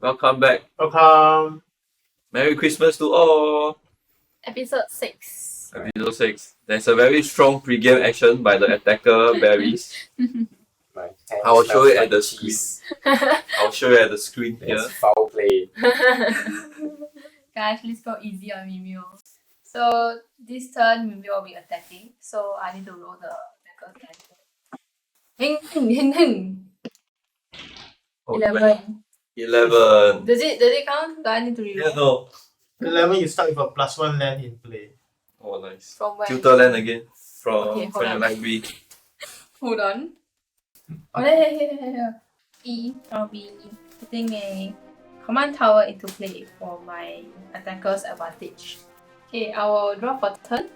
Welcome back. Welcome. Merry Christmas to all. Episode 6. Episode 6. There's a very strong pre-game action by the attacker berries. I will show it at the screen. I'll show it at the screen here. It's foul play. Guys, let's go easy on Mimeo. So this turn Mimeo will be attacking. So I need to roll the attacker character. Hing. Oh, 11. 11. Does it count? Do I need to reroll? Yeah, no. 11, you start with a +1 land in play. Oh, nice. From where? Tutor land again. From Okay, hold your on. library. Hold on. Oh, here. I'll be putting a command tower into play for my attacker's advantage. Okay, I will draw for turn.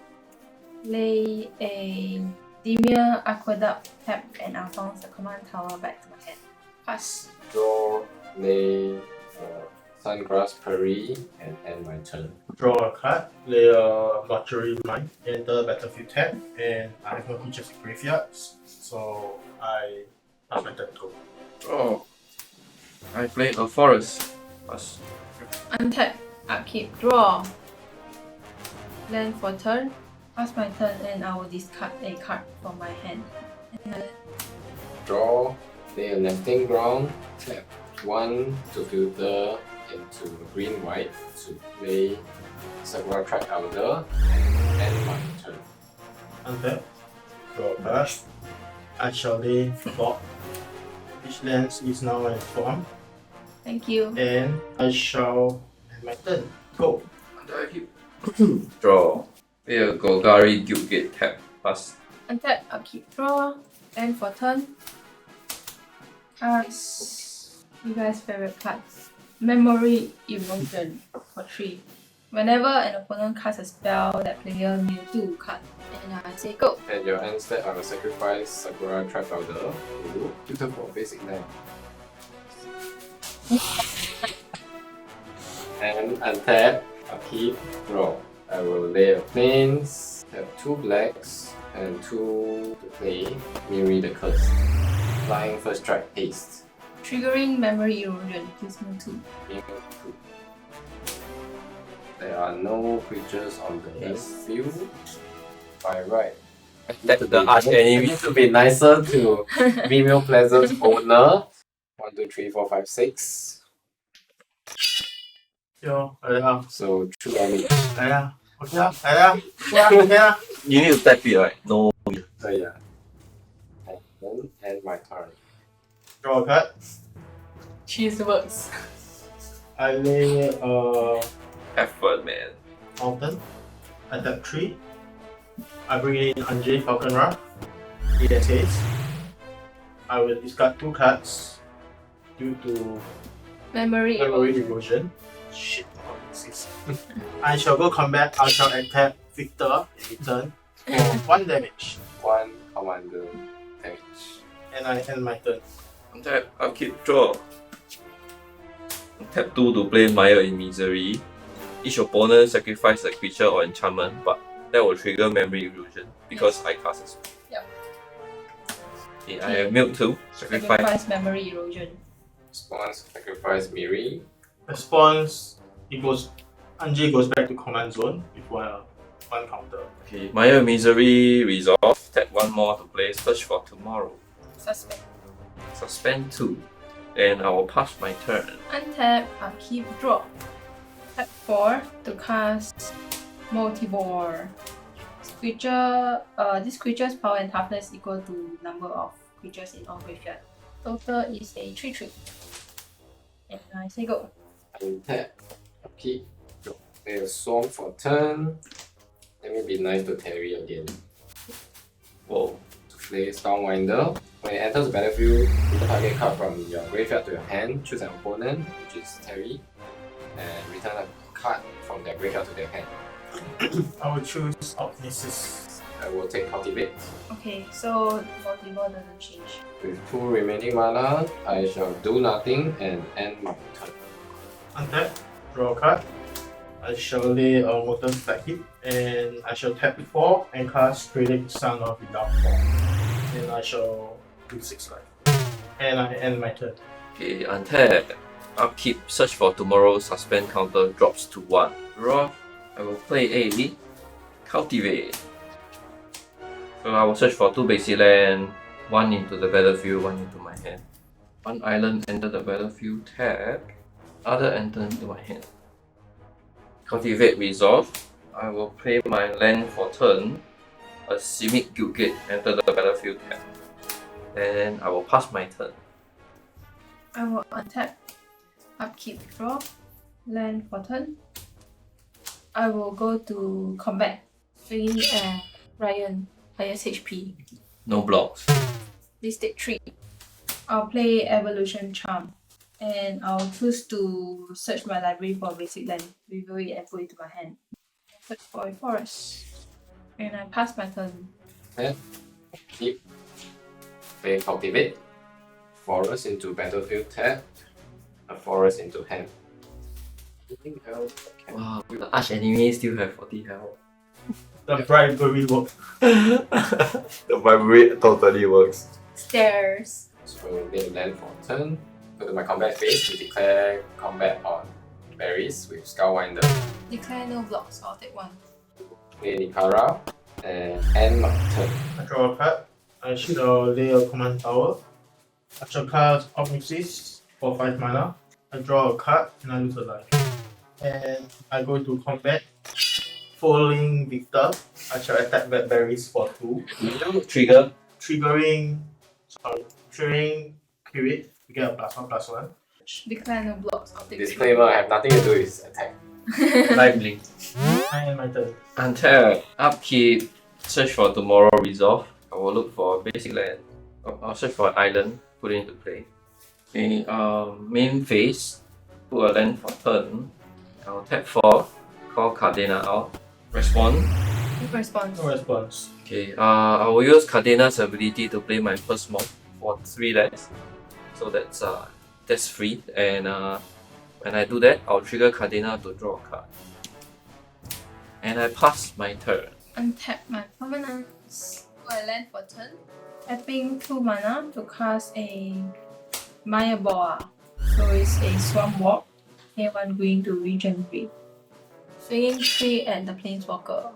Lay a Demir Aqueduct, tap, and I'll bounce the command tower back to my hand. Pass. Draw, lay, Sungrass Prairie, and end my turn. Draw a card, lay a Mortuary Mine, enter battlefield tab, and I have no creatures in graveyards, so I pass my turn to go. Oh. I played a forest. Pass. Untap, upkeep, draw. Land for turn. Pass my turn, and I will discard a card from my hand. And Draw, lay a Nesting Ground, tap 1 to filter into green-white to play Sakura Track Elder, and end my turn. Untap, draw a card. I shall lay 4. Each land is now in form, thank you. and I shall end my turn. Go. Draw. Play a Golgari Guildgate tap. Pass. Untap, upkeep, draw. Land for turn. Cards. You guys' favorite cards. Memory Erosion for 3. Whenever an opponent casts a spell, that player may do card. And I say go. At your end step, I will sacrifice Sakura Track Elder to filter for basic land. And untap, upkeep, draw. I will lay a plains, have 2 blacks, and 2 to play, Mirri the Curse. Flying first strike haste. Triggering Memory Erosion. Gives me 2. Mirri 2. There are no creatures on the base field. By right. That's the arch enemy. Need to be nicer to Mimeoplasm's owner. 1, 2, 3, 4, 5, 6. Yo, I So 2 damage. Okay. You need to tap it, right? No. So yeah. And then end my turn. Draw a card. Cheese works. I lay a Effort, man. mountain. I tap 3. I bring in Anje Falkenrath. EDH. I will discard 2 cards due to Memory memory Erosion. erosion. Shit, oh, this is. I shall go combat. I shall attack Victor in return for 1 damage. 1 commander damage. And I end my turn. Untap, upkeep, draw. Tap 2 to play Mire in Misery. Each opponent sacrifice a creature or enchantment, but that will trigger Memory Illusion because I cast a spell. Yep. Okay, I have Milk 2. Sacrifice. Sacrifice Memory Erosion. Response, sacrifice Mirri. Response, Anje goes back to command zone with 1 counter. Okay, Mire Misery resolve. Tap 1 more to play Search for Tomorrow. Suspect. Suspend 2. And I will pass my turn. Untap, upkeep, draw. Tap 4 to cast Multibore. This creature's power and toughness equal to number of creatures in all graveyard. Total is a 3/3. And I say go. Untap, upkeep, draw. Play a swarm for turn. Let me be nice to Terry again. Whoa. Play Stormwinder. When it enters the battlefield, put a target card from your graveyard to your hand, choose an opponent, which is Terry, and return a card from their graveyard to their hand. I will choose Ognesis. I will take Cultivate. Okay, so Multibore doesn't change. With 2 remaining mana, I shall do nothing and end my turn. Untap, draw a card. I shall lay a Mortal Flagship, and I shall tap 4 and cast Predict Son of without 4. And I shall do 6 life. And I end my turn. Okay, untap. Upkeep, search for tomorrow, suspend counter drops to 1. Draw, I will play a Cultivate. So I will search for 2 basic land, 1 into the battlefield, 1 into my hand. 1 island enter the battlefield, tap, other enter into my hand. Cultivate, resolve. I will play my land for turn. A Simic Guildgate enter the battlefield, tap. Then I will pass my turn. I will untap, upkeep, draw, land for turn. I will go to combat, swinging at Ryan, highest HP. No blocks. This take 3. I'll play Evolution Charm, and I'll choose to search my library for basic land, review it and put it to my hand. Search for a forest, and I pass my turn. Then keep. Play Cultivate. Forest into battlefield, tap. A forest into hand. Anything else? Wow, the arch enemy still have 40 health. The bribery work. The Bribery totally works. Stairs. So then land for turn. Go to my combat phase to declare combat on berries with Skullwinder. Declare no blocks, I'll take 1. Play Nikara and end my turn. I draw a card. I shoot a lay a command tower. I cast Omnisis for 5 mana. I draw a card and I lose a life. And I go to combat. Following Victor, I shall attack Bad Berries for 2. Trigger. Triggering Curate to get a +1/+1. Declare no blocks, I'll take 2. Disclaimer, I have nothing to do with attack. Live link. I end my turn. Untap. Upkeep. Search for tomorrow, resolve. I will look for basic land. I'll search for an island, put it into play. Okay, main phase. Put a land for turn. I'll tap 4. Call Kadena out. Respond. Response. No response. Okay, I will use Kadena's ability to play my first mob for 3 lands. So that's free. And when I do that, I'll trigger Kadena to draw a card. And I pass my turn. Untap my permanents. I land for turn. Tapping 2 mana to cast a Mimeoplasm. So it's a Swamp Walk. Here 1 green to regenerate. Swinging 3 at the Planeswalker.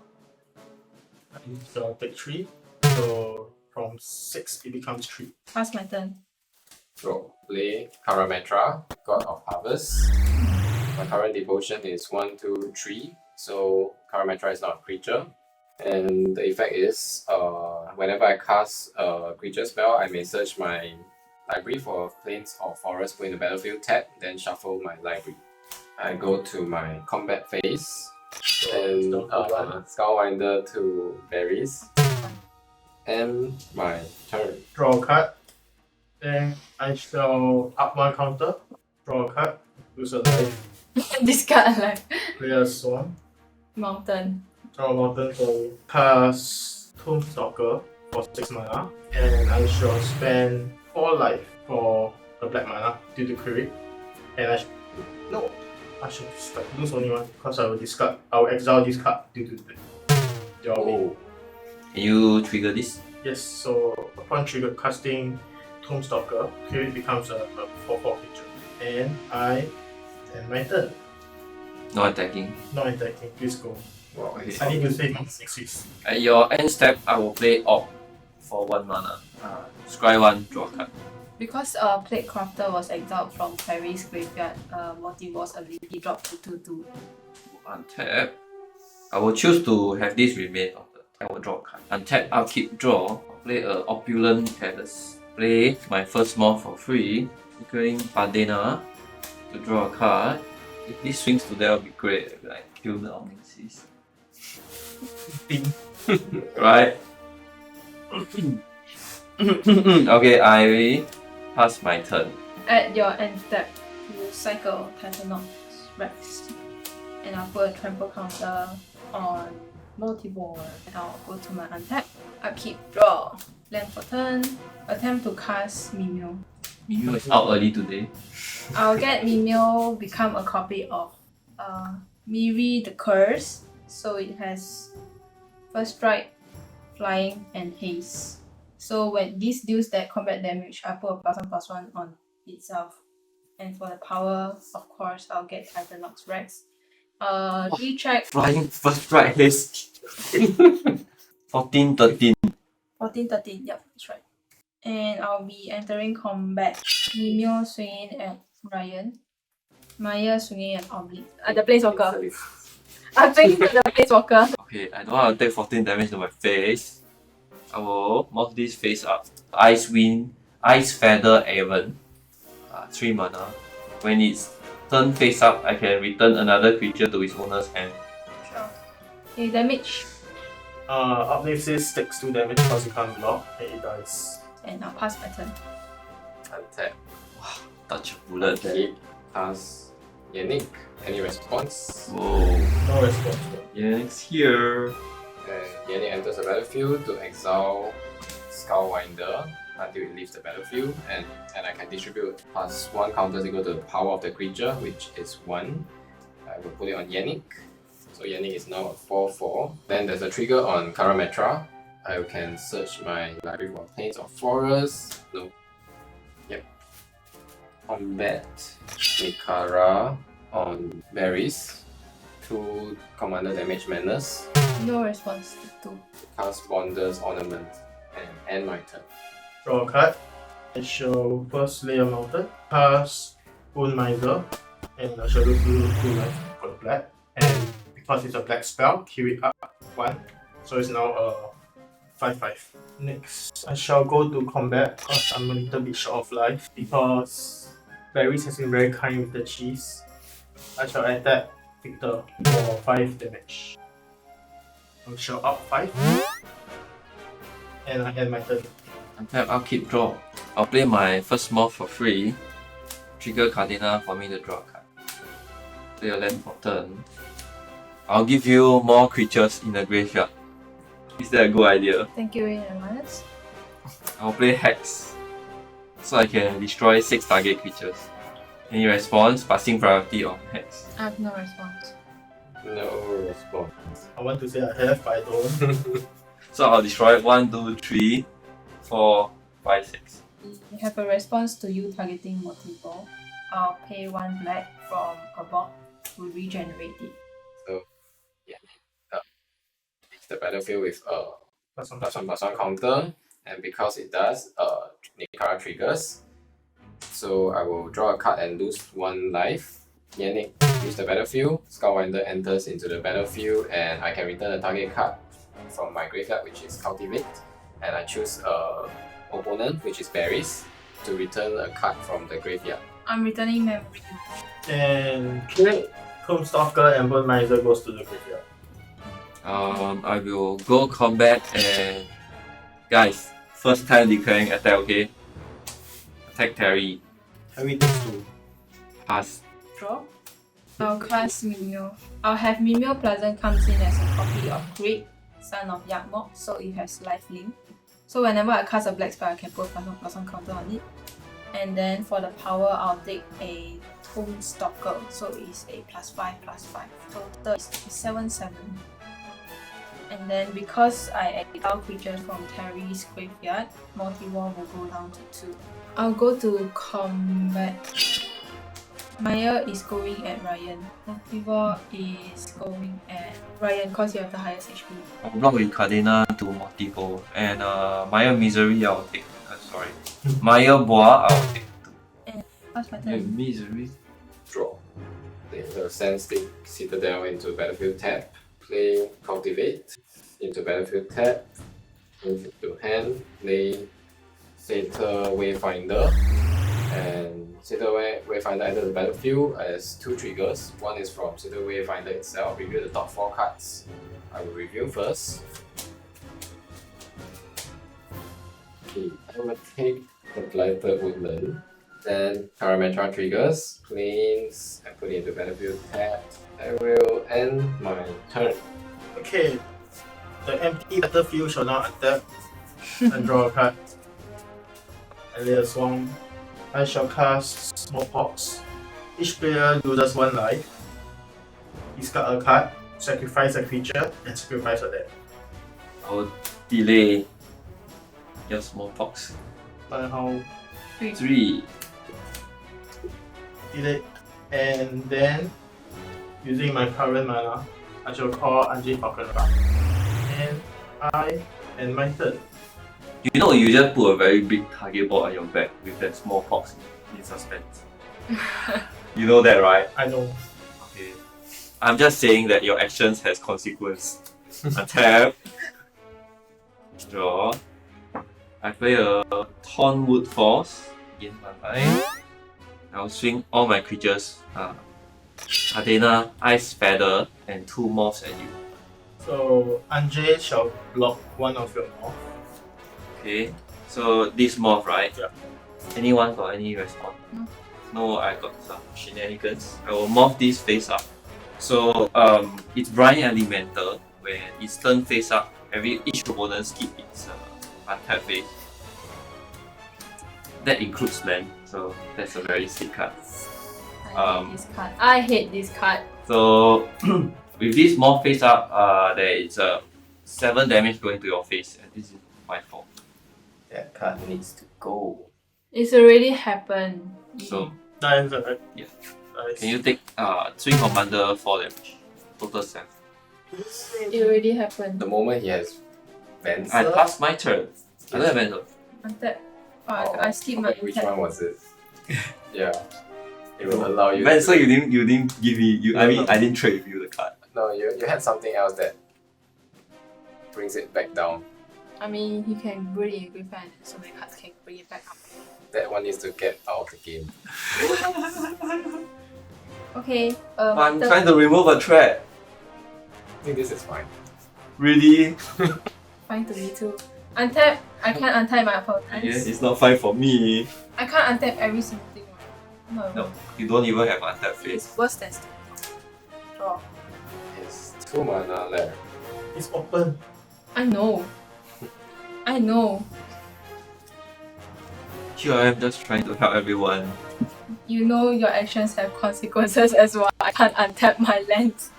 So take 3. So from 6 it becomes 3. Pass my turn. Draw. Play Karametra, God of Harvest. My current devotion is 1, 2, 3. So Karametra is not a creature. And the effect is whenever I cast a creature spell, I may search my library for plains or forest, put in the battlefield, tap, then shuffle my library. I go to my combat phase and Skullwinder to berries. And my turn. Draw a card. Then I shall up 1 counter. Draw a card. Lose a life. Discard alive. Play a Swan. Mountain. Draw a mountain for cast Tombstalker for 6 mana. And I shall spend 4 life for a black mana due to crit. And I should lose only 1 because I will exile this card due to the Oh. Can you trigger this? Yes, so upon trigger casting Tombstalker, crit becomes a 4/4 creature. And I end my turn. No attacking. Not attacking, please go. Wow, Okay. I need to save my 6. At your end step, I will play Orc for 1 mana. Scry 1, draw a card. Because Plague Crafter was exiled from Clary's graveyard, Multiverse ability dropped to 2/2. Untap. I will choose to have this remain of the. I will draw a card. Untap, upkeep, draw. I'll play a Opulent Palace. Play my first mob for free, declaring Kadena to draw a card. If this swings to that, would be great. Like kill the Omnisis. Ding. Right? Okay, I pass my turn. At your end step, you cycle Titanox Rex. And I'll put a trample counter on Multiboard. And I'll go to my untap. Upkeep, draw. Land for turn. Attempt to cast Mimeo. Mimeo is out early today. I'll get Mimeo become a copy of Miri the Curse. So it has first strike, flying, and haste. So when this deals that combat damage, I put a +1/+1 on itself. And for the power, of course, I'll get Titanlock's Rex. Retrack Flying first strike haste. 14, 13. 14, 13, yep, that's right. And I'll be entering combat. Mimeo swinging at Ryan. Maya swinging at Oblique. The Planeswalker. I'm swinging to the Planeswalker. Okay, I know I'll take 14 damage to my face. I will move this face up. Ice Wind, Ice Feather Aven. 3 mana. When it's turned face up, I can return another creature to its owner's hand. Sure. Okay, damage. Uplift says takes 2 damage because you can't block, and it dies. And I'll pass my turn. Untap. Touch a bullet there. Keep. Pass. Yannik. Any response? Whoa. No response. Yannick's here. And Yannik enters the battlefield to exile Skullwinder until it leaves the battlefield, and I can distribute +1 counters equal to the power of the creature, which is 1. I will put it on Yannik. So Yannik is now a 4/4. Then there's a trigger on Karametra. I can search my library for plains or forests. No. Yep. Combat Nikara on berries. 2 commander damage menace. No response to 2. Cast Bonder's Ornament and end my turn. Draw a card. I shall first lay a mountain. Pass Bone Miser. And I shall do 2 life for the black. And because it's a black spell, kill it up 1. So it's now a 5/5. Next, I shall go to combat because I'm a little bit short of life. Because Berries has been very kind with the cheese. I shall attack Victor for 5 damage. I shall up 5. And I end my turn. Untap, I'll keep draw. I'll play my first moth for free. Trigger Kadena for me to draw a card. Play a land for turn. I'll give you more creatures in the graveyard. Is that a good idea? Thank you in advance. I'll play Hex, so I can destroy 6 target creatures. Any response? Passing priority on Hex. I have no response. No response. I want to say I have, but I don't. So I'll destroy 1, 2, 3, 4, 5, 6. You have a response to you targeting multiple. I'll pay 1 black from above to regenerate it. So, yeah. It's the battlefield with a +1/+1 counter, and because it does, Nikara triggers. So I will draw a card and lose 1 life. Yannik leaves the battlefield. Skullwinder enters into the battlefield, and I can return a target card from my graveyard, which is Cultivate. And I choose a opponent, which is Berries, to return a card from the graveyard. I'm returning memory. And kill Tombstalker and Bone Miser goes to the graveyard. I will go combat and guys, first time declaring attack, okay? Attack Terry. Harry takes 2. Pass. Draw. I'll cast Mimeo. I'll have Mimeoplasm comes in as a copy of Great, Son of Yakmok, so it has life link. So whenever I cast a black spell, I can put +1/+1 counter on it. And then for the power, I'll take a Tombstalker, so it's a +5/+5. Total is 7/7. And then because I exile creatures from Terry's graveyard, multi-wall will go down to 2. I'll go to combat. Maya is going at Ryan. Multi-wall is going at Ryan because you have the highest HP. I'll block with Kadena to multiple. And Maya Misery I'll take. Sorry. Maya Boa I'll take 2. Pass my Yeah, turn. Misery. Draw. Play the Sandstick Citadel into battlefield tab. Play Cultivate into battlefield tab. Move it to hand. Play Satyr Wayfinder. And Satyr Wayfinder enters the battlefield as 2 triggers. One is from Satyr Wayfinder itself. Review the top 4 cards. I will review first. Okay, I will take the Blighted Woodland. Then Karametra triggers, planes, and put it into battlefield tab. I will end my turn. Okay. The empty battlefield shall now attack and draw a card. I lay a swarm. I shall cast Smallpox. Each player loses 1 life. Discard a card, sacrifice a creature, and sacrifice a deck. I'll delay your smallpox. But how 3. delete, and then using my current mana, I shall call Anje Falkenrath. And I end my turn. You know, you just put a very big target board on your back with that small box in suspense. You know that, right? I know. Okay. I'm just saying that your actions has consequence. Attack. Draw. I play a Thornwood Force. Again, 1/5. I'll swing all my creatures. Kadena, Ice Feather, and 2 morphs at you. So Anje shall block one of your morph. Okay. So this morph, right? Yeah. Anyone got any response? No. No, I got some shenanigans. I will morph this face up. So it's Brine Elemental, where it's turn face up. Each opponent skip its untapped phase. That includes land, so that's a very sick card. I hate this card. I hate this card. So with this morph face up, there is 7 damage going to your face, and this is my fault. That card needs to go. It's already happened. So Nice, right? Yeah. Nice. can you take swing commander 4 damage, total 7. It already happened. The moment he has Venser. I passed my turn. I don't have Vandal. Untap. I skip my Which untap. one was it? Yeah. It will allow you. Man, to- so you didn't give me. I mean, No. I didn't trade with you the card. No, you had something else that brings it back down. I mean, he can bring it in graveyard, and so many cards can bring it back up. That one needs to get out of the game. Okay. I'm trying to remove a threat. I think this is fine. Really? Fine to me too. Untap. I can't untap my opponents. Yes, it's not fine for me. I can't untap every single thing. No. No, you don't even have untapped face. It's worse than still. Draw. It's 2 mana left. It's open. I know. I know. Here I am just trying to help everyone. You know your actions have consequences as well. I can't untap my lands.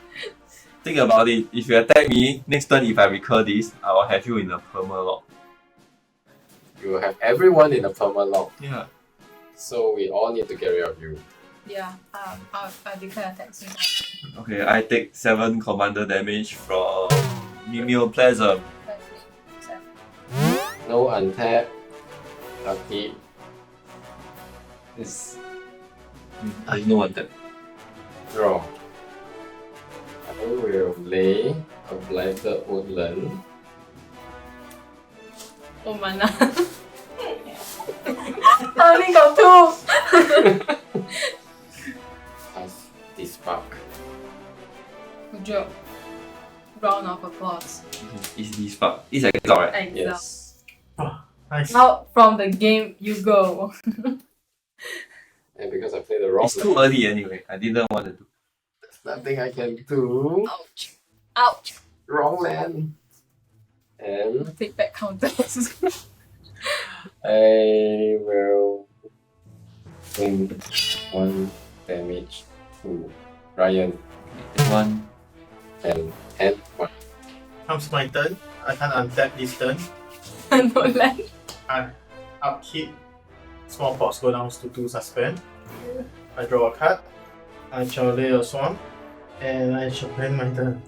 Think about it. If you attack me, next turn if I recur this, I will have you in a perma lock. You will have everyone in a perma lock, Yeah. so we all need to get rid of you. Yeah. I'll declare attack soon. Okay, I take 7 commander damage from Mimeoplasm. No untap. Lucky. This I know untap. draw. I will lay a blighted woodland. Oh mana. I only got 2. Pass this spark. Good job. Round of applause. Is this part? It's exile, right? Exile. Yes. Nice. Out from the game you go. And because I played the wrong It's too early anyway. I didn't want to do. there's nothing I can do. Ouch. Ouch. Wrong land. And Take back counters. I will swing 1 damage to Ryan One. and 1. Comes my turn. I can't untap this turn. No land. I upkeep. Small pots go down to 2 suspend. I draw a card. I shall lay a swamp. And I shall end my turn.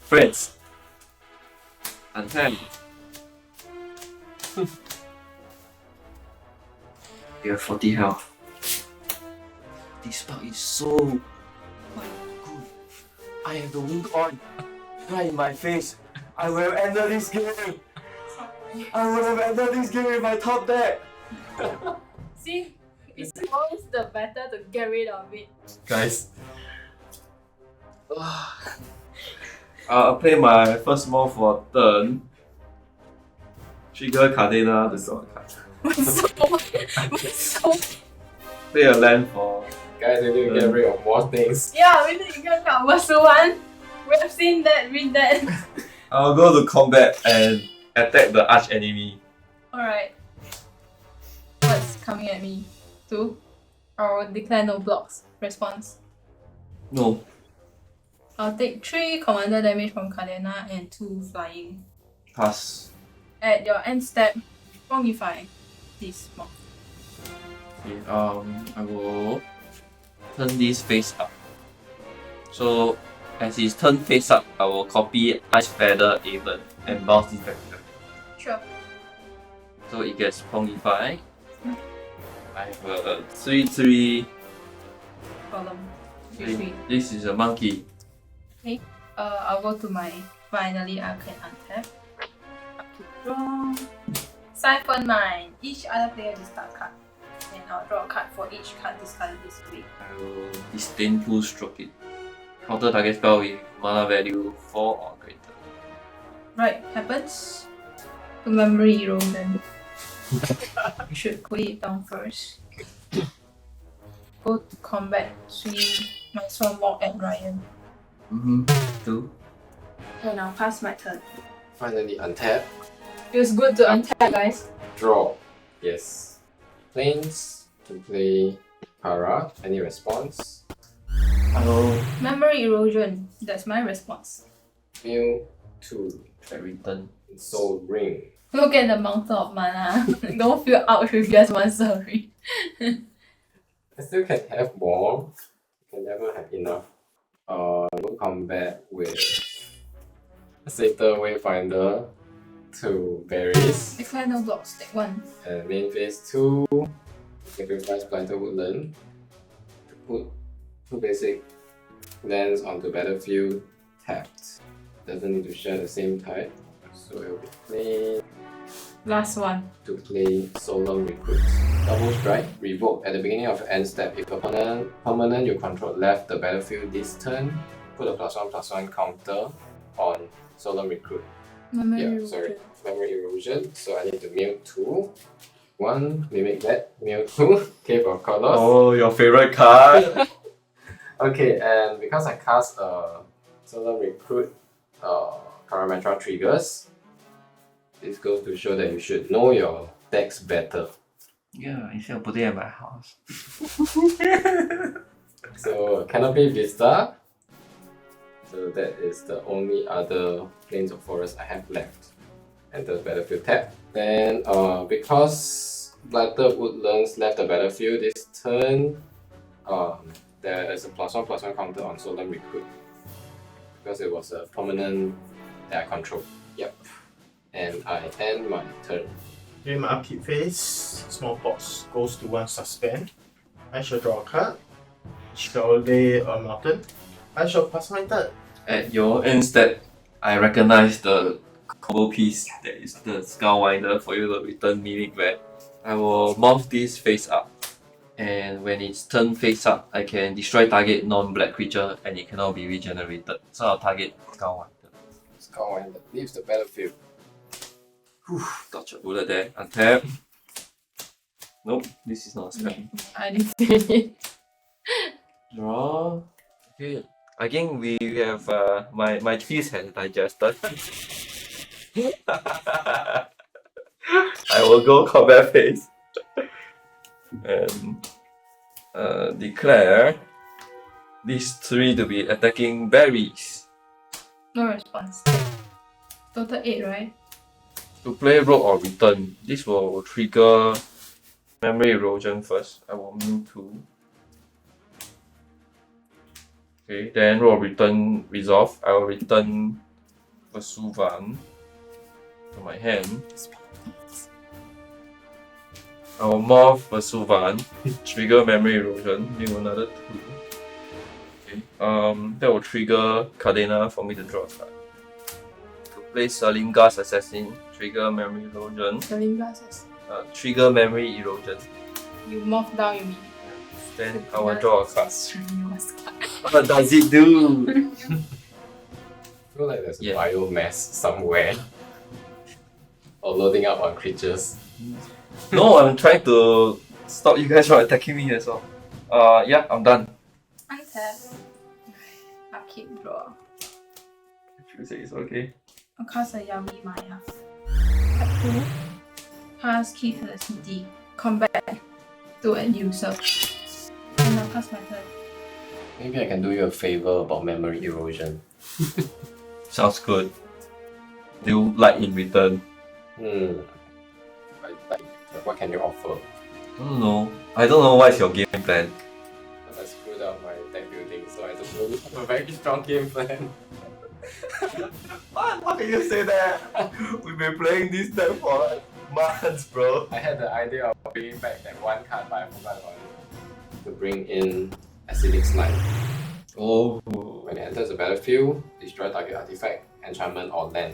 Friends. Untap. You have 40 health. This spark is so good. I have the wing on. Right in my face. I will have ended this game. I would have ended this game with my top deck. See? It's always the better to get rid of it. Guys. I'll play my first move for turn. Trigger Kadena to draw a card. so Play a land for. Guys, we need to get rid of more things. yeah, we need to get out versus 1. We have seen that, read that. I'll go to combat and attack the arch enemy. Alright. What's coming at me? 2? Or declare no blocks. Response. No. I'll take 3 commander damage from Kadena and 2 flying. Pass. At your end step, wrongify this mob. Okay, I will turn this face up. So as it's turned face up, I will copy Ice Feather Aven and bounce this back. Sure. So it gets pongified. I have a 3/3. Column. 3. This is a monkey. Okay. I'll go to my finally I can untap. Draw. Siphon mine. Each other player discard card. And I'll draw a card for each card discarded this way. I will disdainful stroke it. Counter target spell with mana value 4 or greater. Right, happens to memory erosion. We should put it down first. Go to combat, swing, might as well walk at Ryan. 2. And I'll pass my turn. Finally untap. Feels good to untap, guys. Draw. Yes. Planes to play Nikara. Any response? Hello. Memory erosion, that's my response. Mill 2. I return. Soul Ring. Look at the mountain of mana. Don't feel ouch with just one sorry. I still can have more. Can never have enough. Go combat with Satyr Wayfinder, 2 berries. Declare no blocks, take 1. And main phase 2, sacrifice Planter Woodland to put 2 basic lands onto battlefield tapped. Doesn't need to share the same type, so it will be played Last one. to play Solemn Recruit. Double strike, revoke at the beginning of your end step. If a permanent you control left the battlefield this turn, put a +1/+1 counter on Solemn Recruit. Memory Yeah, erosion. sorry, memory erosion. So I need to mill 2. 1, mimic that, mill 2, Cave of Colors. Oh, your favorite card. Okay, and because I cast a Solemn Recruit Parametra triggers, this goes to show that you should know your decks better. Yeah, instead of putting it at my house. So Canopy Vista. So that is the only other Plains of Forest I have left. Enter the battlefield tab. Then because Platter Woodlands left the battlefield this turn, there is a +1/+1 counter on Solemn Recruit. Because it was a permanent that I control. Yep. And I end my turn. During my upkeep phase, small box goes to 1 suspend. I shall draw a card. Shall lay a mountain. I shall pass my turn. At your end step, I recognize the combo piece that is the Skullwinder for you to return Mimic back. I will morph this face up. And when it's turned face up, I can destroy target non-black creature and it cannot be regenerated. So I'll target Skullwinder. Skullwinder leaves the battlefield. Dodge a bullet there. Untap. Nope, this is not a spell. I didn't say it. Draw. Okay. I think we have my cheese has digested. I will go combat phase and declare these 3 to be attacking berries. No response. Total 8, right? To play rogue or return, this will trigger memory erosion first. I will move 2. Okay, then rogue return resolve. I will return Vesuvan to my hand. I will morph Vesuvan, trigger memory erosion, new another 2. Okay, that will trigger Kadena for me to draw a card. To play Serlinga's Assassin, trigger memory erosion. Selling glasses. Trigger memory erosion. You morph down, you mean? Then I will draw a card. Strenuous card. What does it do? I feel like there's a Yeah. biomass somewhere. Or loading up on creatures. No, I'm trying to stop you guys from attacking me as well. Yeah, I'm done. Untap. Upkeep draw. You say it's okay. I'll cast a Yami Maya. Tap 2. Pass key to the city. Combat to end user. And I'll pass my turn. Maybe I can do you a favor about memory erosion. Sounds good. Do like in return. Like, what can you offer? I don't know what's your game plan. I screwed up my deck building, so I don't really have a very strong game plan. What? How can you say that? We've been playing this deck for like months, bro. I had the idea of bringing back that one card, but I forgot about it. To bring in Acidic Slime. Oh. When it enters the battlefield, destroy target artifact, enchantment, or land.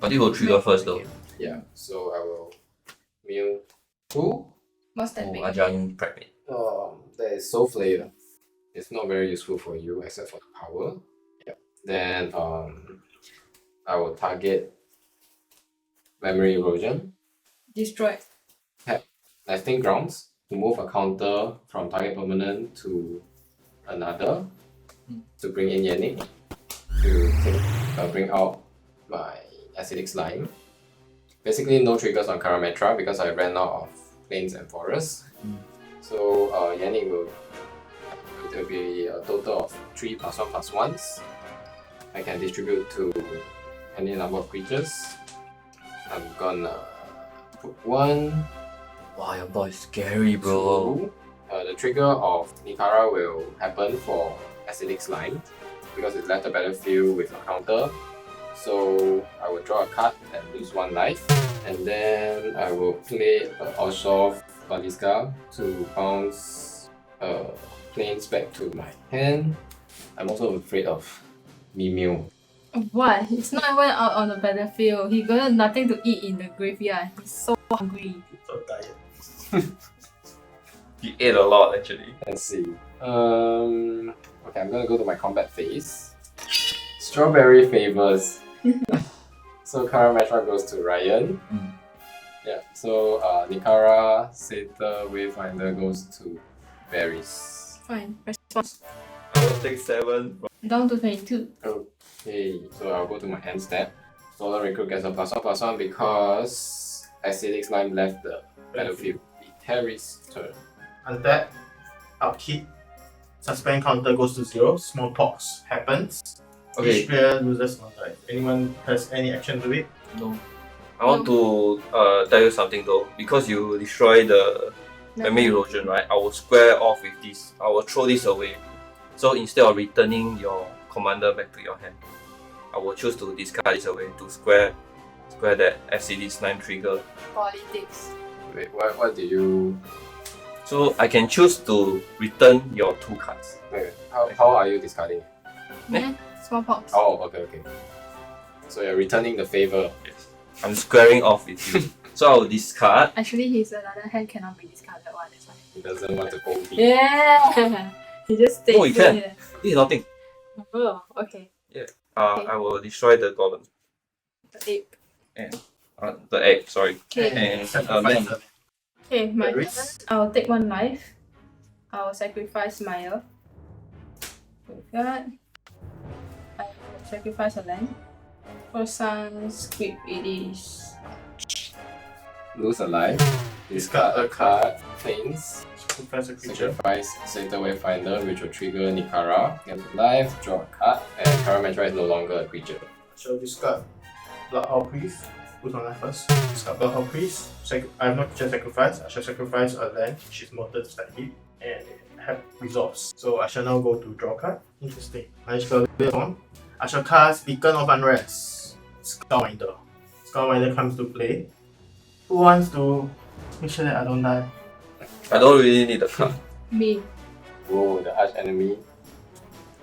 But it will trigger first though. Yeah, so I will mill 2. What's that Oh, big? Ajahn Pregnant. That is Soul Flayer. It's not very useful for you except for the power. Yeah. Then I will target Memory Erosion. Destroy. Nesting Grounds to move a counter from target permanent to another to bring in Yannik to bring out my Acidic Slime. Basically no triggers on Karametra because I ran out of plains and forests. So Yannik there will be a total of 3 +1/+1s. I can distribute to any number of creatures. I'm gonna put 1. Wow, your boy is scary, bro. The trigger of Nikara will happen for Acidic Slime because it left the battlefield with a counter. So I will draw a card and lose 1 life. And then I will play Oshov Baliska to bounce planes back to my hand. I'm also afraid of Mimeo. What? It's not even out on the battlefield. He got nothing to eat in the graveyard. He's so hungry. So tired. He ate a lot actually. Let's see. Okay, I'm gonna go to my combat phase. Strawberry favors. So Karametra goes to Ryan. Yeah, so Nikara, Satyr, Wayfinder goes to Berries. Fine. Response. I will take 7. Down to 22. Okay, so I'll go to my end step. Solar Recruit gets a +1/+1 because Acidic Slime left the battlefield. Terry's turn. Untap, upkeep, suspend counter goes to 0, smallpox happens. Okay. Each player loses 1 life. Anyone has any action to it? No. I want to tell you something though. Because you destroy the memory erosion, right? I will square off with this. I will throw this away. So instead of returning your commander back to your hand, I will choose to discard this away to square that Acidic Slime trigger. Politics. Wait, what do you... So I can choose to return your 2 cards. Wait, how are you discarding? Yeah. Smallpox. Oh, okay. So you're returning the favor. Yes. I'm squaring off with you. So I will discard. Actually, his another hand cannot be discarded one. That's why. He doesn't want to hold me. Yeah. He just stays Oh, he can. here. This is nothing. Oh, okay. I will destroy the golem. The ape. And the egg, sorry. Okay. And Sacrifice then Okay, my turn. Berries. I'll take 1 life. I'll sacrifice Maya. Graveyard. I will sacrifice a land. For Sun Script, it is. Lose a life. Discard a card. Plains. Sacrifice a creature. Sacrifice Satyr Wayfinder, which will trigger Nikara. Get a life. Draw a card. And Karametra is no longer a creature. So discard Bloodhound Priest. Put on life first. Discard Bloodhound Priest. I have no creature sacrifice. I shall sacrifice a land, which is mortal to stack hit, and it have resolves. So I shall now go to draw card. Interesting. I shall live on. I shall cast Beacon of Unrest. Skullwinder. Skullwinder comes to play. Who wants to make sure that I don't die? I don't really need the card. Me. Whoa, the arch enemy.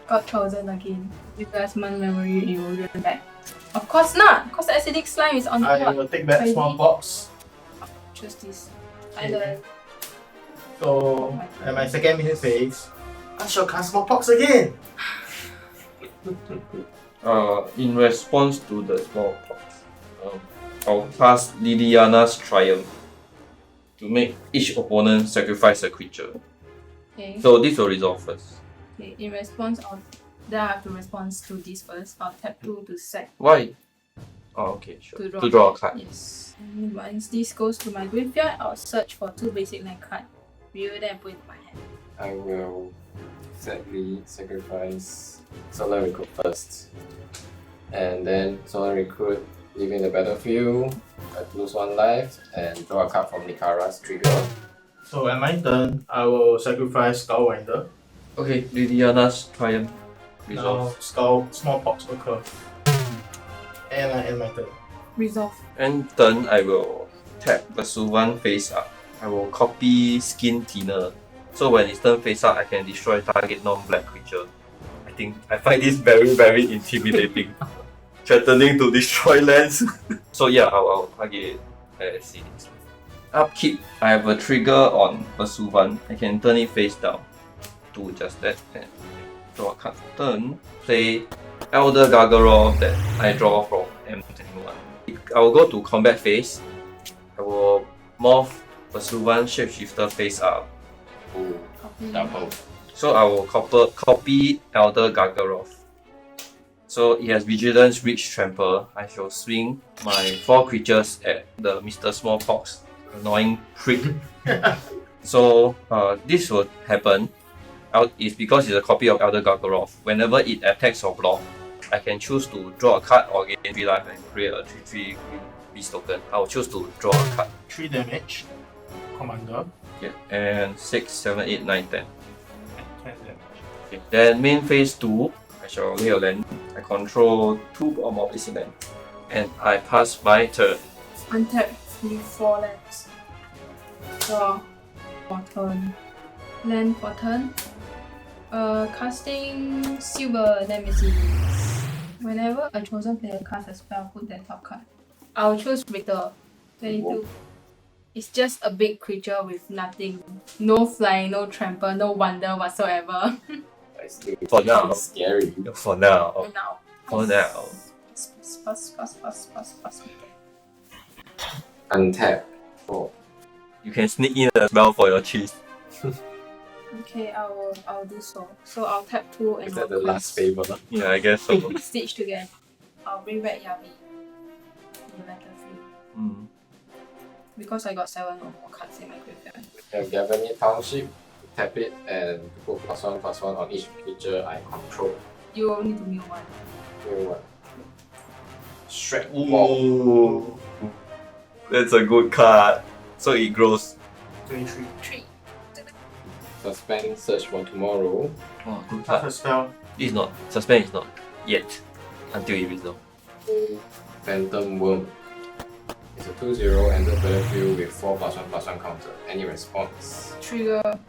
Got chosen again. Replacement memory erosion back. Of course not! Because the acidic slime is on the I board. will take back Ready? Smallpox. Choose this. Either. So, at my second minute phase, I shall cast Smallpox again! In response to the smallpox, I'll cast Liliana's Triumph to make each opponent sacrifice a creature. Okay. So this will resolve first. Okay. In response of. Then I have to respond to this first. I'll tap 2 to sack. Why? Oh, okay, sure. To draw, To draw a card. Yes. And once this goes to my graveyard, I'll search for 2 basic land cards. View them and put it in my hand. I will sadly sacrifice Solar Recruit first. And then Solar Recruit leaving the battlefield. I lose 1 life and draw a card from Nikara's trigger. So at my turn, I will sacrifice Skullwinder. Okay, Liliana's Triumph. Now Resolve. Smallpox occur. And I end my turn. Resolve. And turn, I will tap Pursuant face up. I will copy Skin Thinner. So when it's turn face up, I can destroy target non-black creature. I find this very, very intimidating. Threatening to destroy lands. So yeah, I'll target. Let's see this. Upkeep, I have a trigger on Pursuant. I can turn it face down. Do just that and draw a card. Turn, play Elder Gargaroth that I draw from M21. I will go to combat phase. I will morph Pursuant Shapeshifter face up. Ooh, Copy. double. So I will copy Elder Gargaroth. So it has Vigilance, Reach, Trample. I shall swing my 4 creatures at the Mr. Smallpox. Annoying prick. So this will happen. It's because it's a copy of Elder Gargaroth. Whenever it attacks or blocks, I can choose to draw a card or gain 3 life and create a 3/3 beast token. I will choose to draw a card. 3 damage. Commander. Yeah, and 6, 7, 8, 9, 10. And 10 damage. Okay. Then main phase 2, I shall lay a land. I control 2 or more basic land. And I pass my turn. Untap with 4 lands. Draw for turn. Land for turn. Casting Silver Nemesis. Whenever a chosen player casts a spell, put that top card. I'll choose Victor. 22. It's just a big creature with nothing. No flying, no trample, no wonder whatsoever. I still For now. scary. For now. For now. For now. Pass. Untap. Oh, You can sneak in a spell for your cheese. Okay, I'll do so. So I'll tap 2 and is that I'll the last cast favor? Yeah, I guess so. Stitch together. I'll bring back Yavi to the battlefield. Mm. Because I got 7 or more cards in my graveyard. And Gavany Township, tap it and put +1/+1 on each creature I control. You only do me 1. Wait, what? Shrek Ball. Ooh. That's a good card. So it grows. 23. 3. Suspend Search for Tomorrow. Oh, good Cast card. a spell. It's not. Suspend is not. Yet. Until it resolves. Phantom Worm. It's a 2/0 enter battlefield with 4 +1/+1 counter. Any response? Trigger.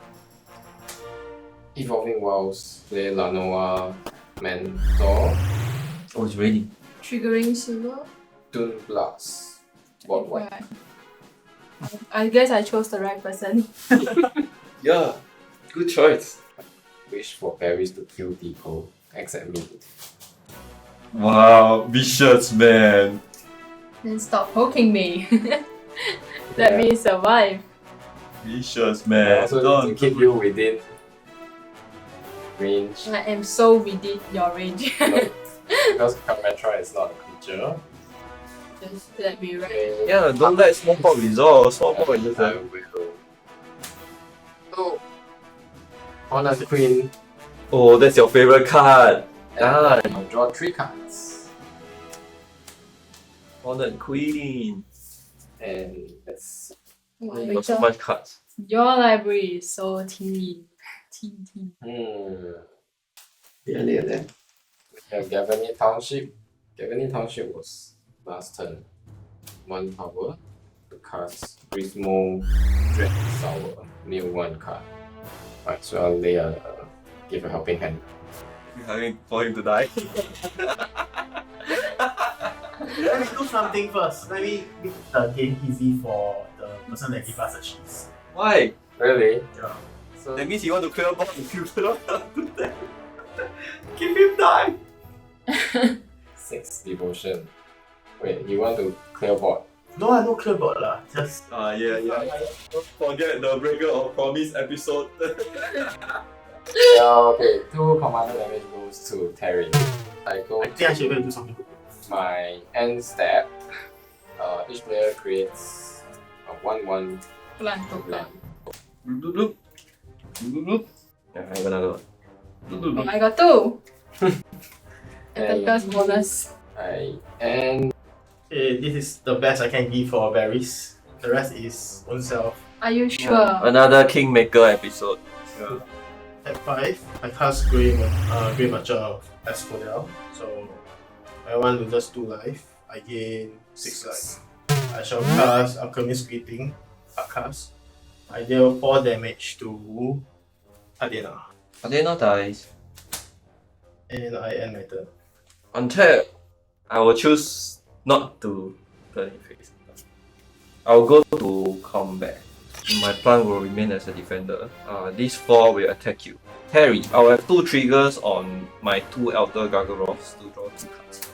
Evolving Wilds, play Lanoa Mentor, Oh, it's ready. Triggering Silver. Toon Blast. Board white. Right. I guess I chose the right person. Yeah. Good choice. Wish for Paris to kill people, except me. Wow. Vicious, man. Then stop poking me. Let me survive. Vicious, I man. also need to keep you within range. I am so within your range. No, because Kametra is not a creature. Just let me write. Okay, Yeah, don't let Smallpox resolve. Smallpox is just I a... will. Oh, Honor Queen. Oh, that's your favorite card. Ah, I'll draw 3 cards. Honored Queen. And that's Oh, You got so much cards. your library is so teeny. Teeny. Yeah, then. We have Gavany Township. Gavany Township was last turn. 1 power to cast Grismo Dread Sour. New 1 card. Alright, so I'll lay give a helping hand. You're having for him to die. Let me do something first. Let me make the game easy for the person that gave us a cheese. Why? Really? Yeah. So That means you want to clear board if you cannot do that. Give him time. 6 devotion. Wait, you want to clear board? No, I no clear board lah. Just Yeah. Don't forget the Breaker of Promise episode. Yeah, okay. 2 commander damage goes to Terry. I go I think I should go and do something. my end step. Each player creates a 1/1 Plan token. land. Bloop, bloop. Bloop, bloop. Yeah, I have another one. Bloop, bloop, Oh, bloop. I got 2. Attacker's bonus. And Okay, this is the best I can give for berries. The rest is own self. Are you sure? Another Kingmaker episode. Yeah. At 5, I cast Grey Matcha of Asphodel. So my one loses 2 life. I gain 6 life. I shall cast Alchemist Greeting, cast. I deal 4 damage to Kadena. Kadena dies. And I end my turn. On tap, I will choose not to turn in face. I'll go to combat. My plan will remain as a defender. These 4 will attack you. Harry, I'll have 2 triggers on my 2 Elder Gargoyles to draw 2 cards.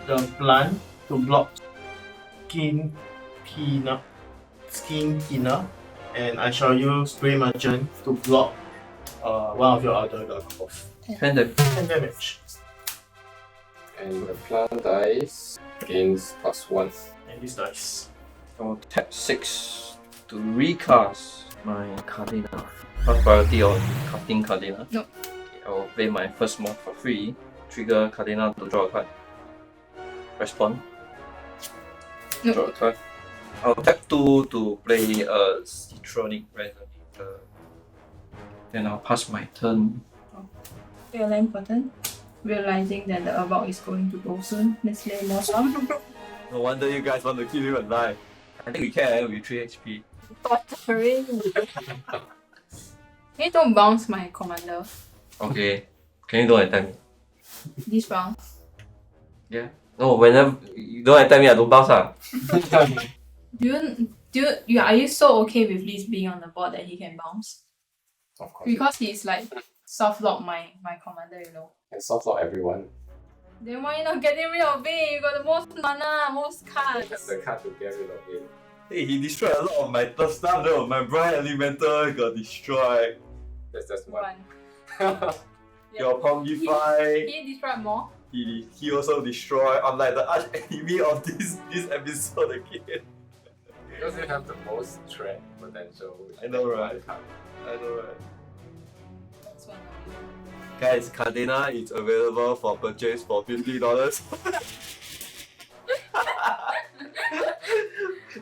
The plan to block Skin Keener, and I shall use Grey Merchant to block one of your other Gargoyles. 10 damage. 10 damage. And the plant dies gains +1. And this dice. I'll tap 6 to recast my Kadena. First priority on casting Kadena. No. Okay, I will play my first mod for free. Trigger Kadena to draw a card. Respond. No. Draw a card. I'll tap 2 to play a Citronic Resonator. Then I'll pass my turn. Your land button. Realizing that the Avok is going to go soon. Let's play more some. No wonder you guys want to keep him alive. I think we can with 3 HP. Buttering. Hey, don't bounce my commander. Okay. Can you don't attack me? This round. Yeah. No, whenever you don't attack me, I don't bounce. Are you so okay with this being on the board that he can bounce? Of course. Because he's like soft lock my commander, you know. And soft lock everyone. Then why you not getting rid of it? You got the most mana, most cards. That's the card to get rid of it. Hey, he destroyed a lot of my stuff though. My Bright Elemental got destroyed. That's just one. Yeah. Your Pongify. He destroyed more. He also destroyed. I'm like the arch enemy of this episode again. Because you have the most threat potential. I know, right? I know, right? Guys, Kadena is available for purchase for $50.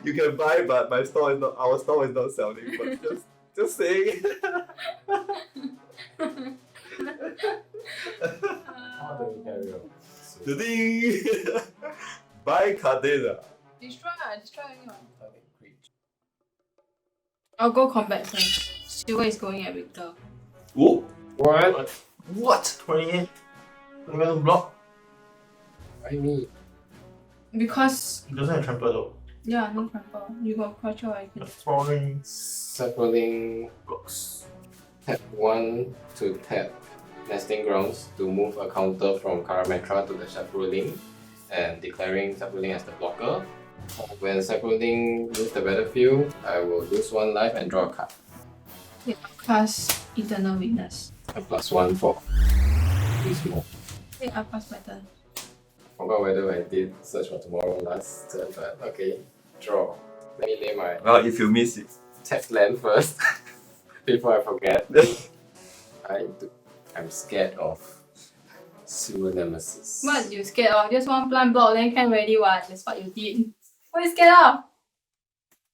You can buy, but our store is not selling. But just saying. How do we carry on? The ding. Buy Kadena. Destroy anyone. I'll go combat first. Silver is going at Victor. Whoa. What? What? 28. I'm gonna block. Why me? Because He doesn't have trample though. yeah, no trample. You got Quattro, I The can. falling Sapling blocks. tap 1 to tap Nesting Grounds to move a counter from Karametra to the Sapling and declaring Sapling as the blocker. When Sapling leaves the battlefield, I will lose 1 life and draw a card. Cast Eternal Witness. A +1 for this move. Okay, I'll pass my turn. Forgot whether I did Search for Tomorrow last turn, but okay. Draw. Let me lay my Well, if you miss it. tap land first before I forget. I'm scared of Silver Nemesis. What you scared of? Just one plant block, then can already what? That's what you did. What you scared of?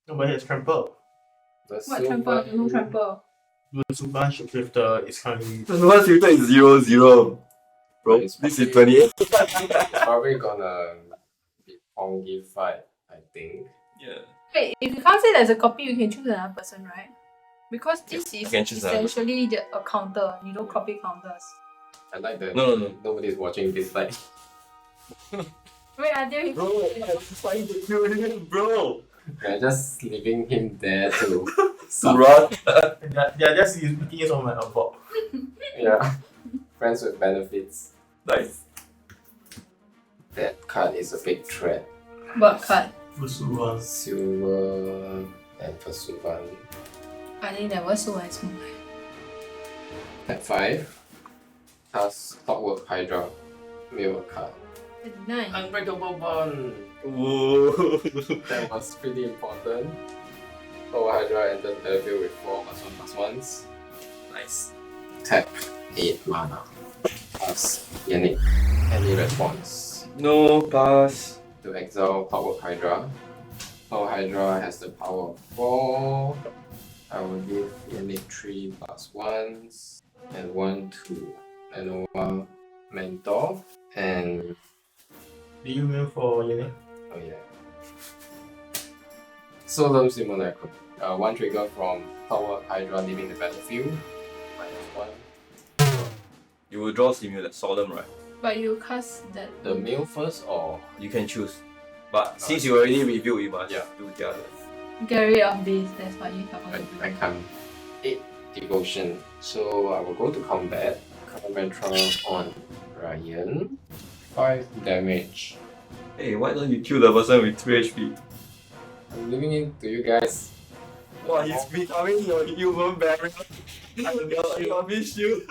Nobody has trample. The What trample? No trample. Blue Suban Shifter is currently. The one filter is 0-0. Bro, It's this is 28. It's probably gonna be Pongified, I think. Yeah. Wait, if you can't say there's a copy, you can choose another person, right? Because this is can choose another essentially a counter. You don't copy counters. I like that No. nobody's watching this like Wait until he. Bro, I'm trying to kill him, bro. they're just leaving him there to To run. They're just looking at on my Avok. yeah. Friends with benefits. Nice. That card is a big threat. What card? Blue Suban. Silver and Pursuvan. I think that was so nice. Tap 5. Cast Clockwork Hydra. Mill a card. 39. Unbreakable Bond! Whoa. That was pretty important. Clockwork Hydra enters the battlefield with 4+1/+1s. Nice. Tap 8 mana. Pass Yannik. Any response? No pass. To exile Clockwork Hydra. Power Hydra has the power of 4. I will give Yannik 3 +1s and 1, 2. And one Mentor and Do you mean for Yannik? oh yeah. Solemn Simulacrum. One trigger from Power Hydra leaving the battlefield. -1. You will draw Solemn, right? But you cast that. The mill first or You can choose. But since you already reviewed, you must Yeah. do the other. Get rid of this, that's what you have to do. I can't. 8 devotion. So I will go to combat. Contra on Ryan. 5 damage. Hey, why don't you kill the person with 3 HP? I'm leaving it to you guys. Wow, he's becoming your human barrier. I miss you.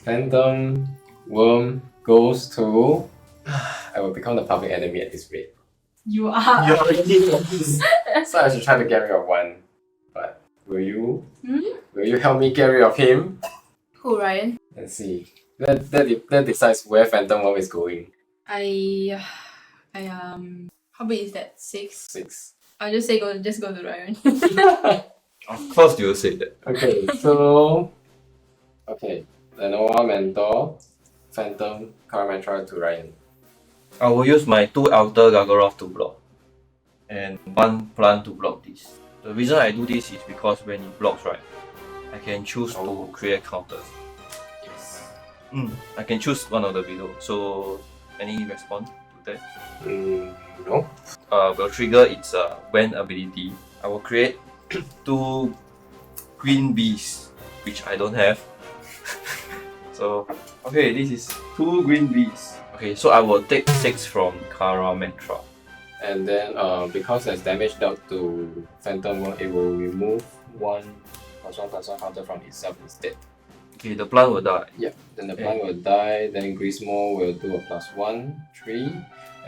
Phantom Worm goes to. I will become the public enemy at this rate. You are. You're already So I should try to get rid of one. But will you? Hmm? Will you help me get rid of him? Who, Ryan? Let's see. That decides where Phantom Worm is going. How big is that? 6? 6. I'll just say just go to Ryan. Of course you will say that. Okay, so Lenoa Mentor, Phantom, Karametra to Ryan. I will use my 2 Elder Gargoroth to block. And 1 plant to block this. The reason I do this is because when it blocks, right, I can choose to create counters. Yes. I can choose one of the below. So, any response to that? No. Will trigger its when ability. I will create 2 green bees, which I don't have. So, okay, this is 2 green bees. Okay, so I will take 6 from Karametra. And then because there's damage dealt to Phantom Worm, it will remove 1/1/1 counter from itself instead. Okay, the plant will die. Yep. Then the plant will die, then Grismo will do a +1, 3.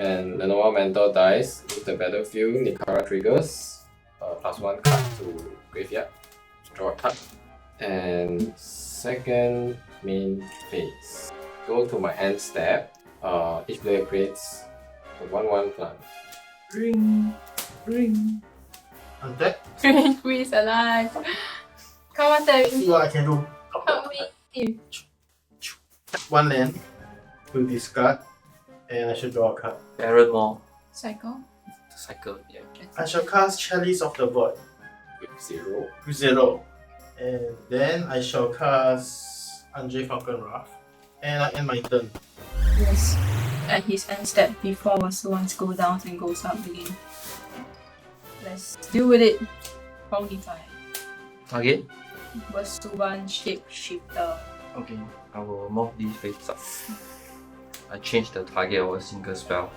And Lenoa Mentor dies. Leave the battlefield, Nikara triggers. +1 card to graveyard. Draw a card. And second main phase. Go to my end step. Each player creates a 1/1 plant. Ring. Untap. Who is alive? Come on, tell See me. what I can do. Help me. 1 land to discard, and I should draw a card. Baron more. Cycle. Cycle, yeah. I shall cast Chalice of the Void With 0. with 0. And then I shall cast Anje Falkenrath. And I end my turn. Yes. At his end step before once goes down and goes up again. Let's deal with it. Bonify. Target? Wasuban Shapeshifter. Okay, I will move these face up. I change the target of a single spell.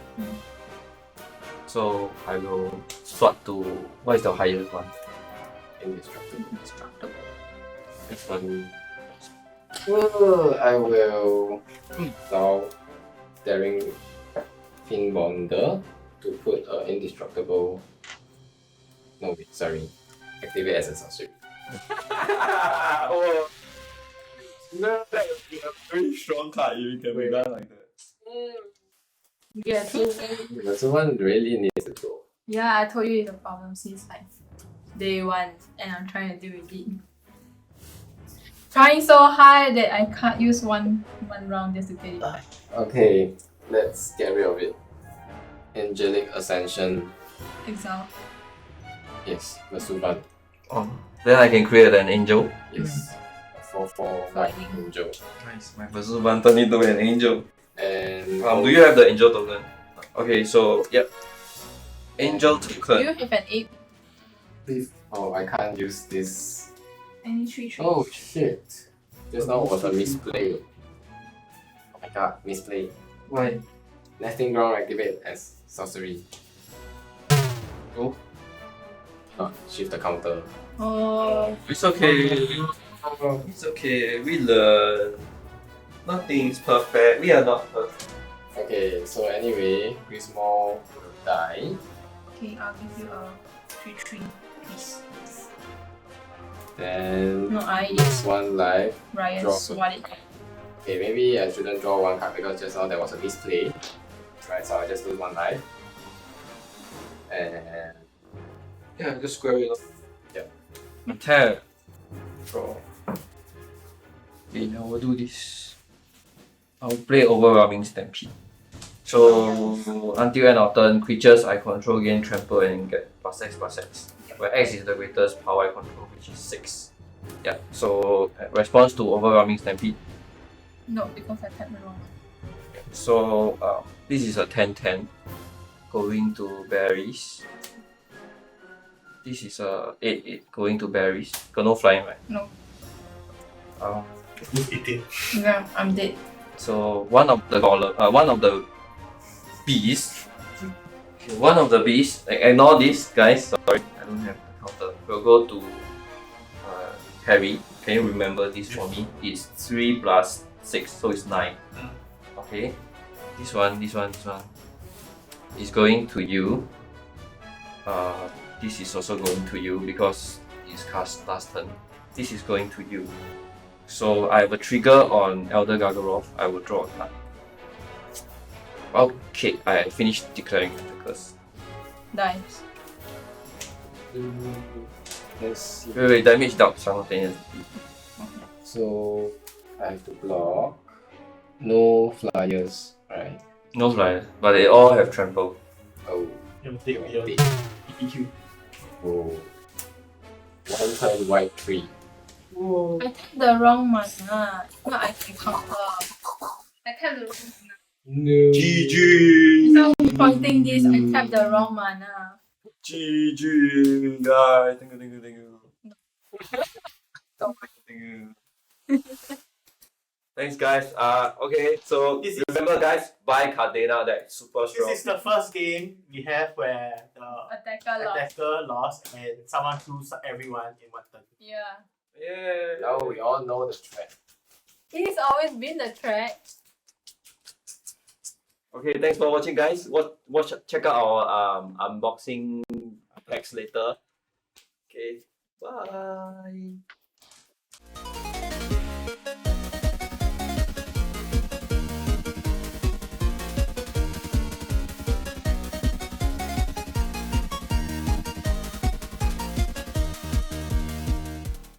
So I will swap to what is the highest one? Indestructible. This one. I will now Daring Finbonder to put indestructible. No, wait, sorry. Activate as a sorcery. Oh, no, that would be a very strong card if you can be done like that. Yeah, But someone really needs to go. yeah, I told you it's a problem since like day 1 and I'm trying to deal with it. Trying so hard that I can't use one round just to get it back. Okay, let's get rid of it. Angelic Ascension. Exile. Yes, Masuban. Oh, then I can create an angel. Yes. 4/4 white Lightning. angel. Nice, my first one turned into an angel. And Do you have the angel token? Okay, so yep. Angel Do token. you have an 8? oh, I can't use this. Any 3 Oh shit! Just now was a misplay. Oh my god, misplay. Why? Nesting ground activate as sorcery. Oh, Shift the counter. Oh, it's okay. It's okay. We learn. Nothing is perfect. We are not perfect. Okay, so anyway, Grismo will die. okay, I'll give you a 3/3 piece. Then No, I lose 1 life. Ryan's Draw. wallet. Okay, maybe I shouldn't draw 1 card because just now there was a misplay. Right, so I'll just lose 1 life. And Yeah, just square it up. Yeah. Attack. Draw. Okay, I will do this. I'll play Overwhelming Stampede. So until end of turn, creatures I control gain trample and get +X+X. Where X is the greatest power I control, which is 6. Yeah. So response to Overwhelming Stampede. No, because I tapped the wrong. So this is a 10/10 going to berries. This is a 8/8 going to berries. Got no flying, right? No. Who's eating? Yeah, I'm dead. So one of the beasts, like, ignore this, guys. Sorry, I don't have the counter. We'll go to Harry. Can you remember this for me? It's 3 + 6, so it's 9. Okay. This one is going to you. This is also going to you because it's cast last turn. This is going to you. So I have a trigger on Elder Gargaroth. I will draw a card. Okay, I finished declaring the curse. Dies. let's see. Wait, damage dealt simultaneously. So I have to block. No flyers, right? No flyer, but they all have trample. Oh, You take your big. EQ. Oh. 1 time white 3. Whoa. I tapped the wrong mana. Now I can counter. I tapped the wrong mana. No. GG. So pointing this, I tapped the wrong mana. GG, guys. Thank you. Thanks, guys. Okay, so This is- remember, guys, buy Kadena. That's super strong. This is the first game we have where the Attacker lost. attacker lost and someone kills everyone in one turn. Yeah. Yeah. Now we all know the threat. It's always been the track. Okay, thanks for watching, guys. Check out our unboxing packs later. Okay, bye.